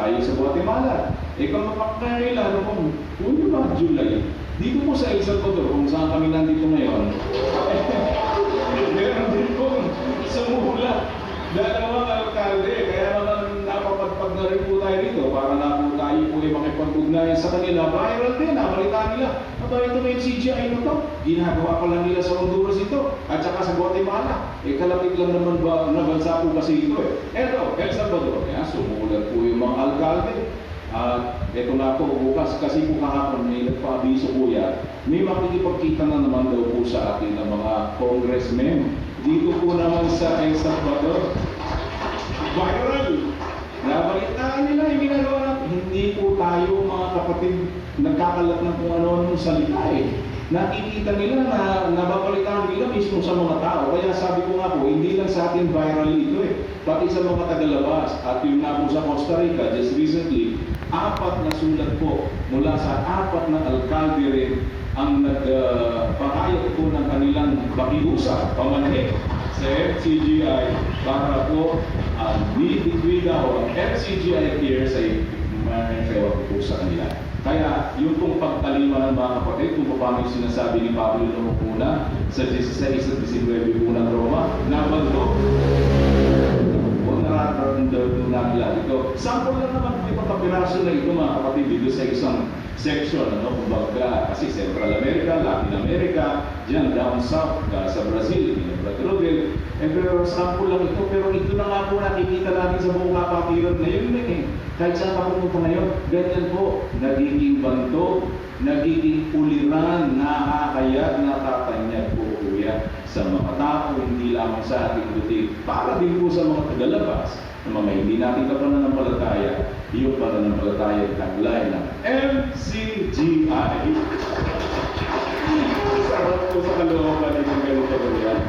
tayo sa Guatemala. Kung mapakailan kung Hunyo ba, July, dito po sa El Salvador, kung saan kami nandito ngayon, meron din pong sumula dalawang alkalde. Kaya naman napapagpag na rin po tayo dito para na po tayo po ay makipag-ugnayan sa kanila. Viral din, nakalita nila. Aba, ito may CGI na to. Ginagawa pa lang nila sa Honduras ito at saka sa Guatemala. Kalapit lang naman ba na bansa po kasi ito Eto, El Salvador. Sumulat po yung mga alkalde. At ito na po, bukas kasi po kahapon may nagpa-abiso po yan. May makikipagkita na naman daw po sa atin ng mga congressmen. Dito po naman sa El Salvador, viral. Nabalitaan nila yung ginagawa natin. Hindi po tayo mga kapatid nagkakalat ng kung ano-ano salita Nakikita nila na nababalitaan nila mismo sa mga tao. Kaya sabi ko nga po, hindi lang sa atin viral ito pati sa mga tagalabas. At yung nga po sa Costa Rica, just recently, 4 na sulat po mula sa 4 na alkalde rin ang nagpahayag po ng kanilang pakiusap, pamanhik sa FCGI para po di-decree daw ang FCGI here sa sewa po sa kanila. Kaya yung pong pagtalima ng mga kapatid, kung paano yung sinasabi ni Pablo Lumukuna sa 16 at 19 po ng Roma, nabaldo o nararamdaman nila ito. Sample lang naman may pagkapiraso na ito mga kapatid dito sa isang section, kumbaga, kasi Central America, Latin America, dyan down south, sa Brazil, Rodel, pero sample lang ito, pero ito na nga po nakikita natin sa buong kapatiran ngayon kahit saan ka pumunta ngayon, ganyan po, nagiging banto, nagiging uliran, nakakayat, nakakanyag po kuya sa mga tao, hindi lamang sa ating butik, para din po sa mga tagalabas, ng mga hindi natin kapananampalataya, yung pananampalataya tagline ng FCGI. Sarap po sa kalooban ng ganito ko yan.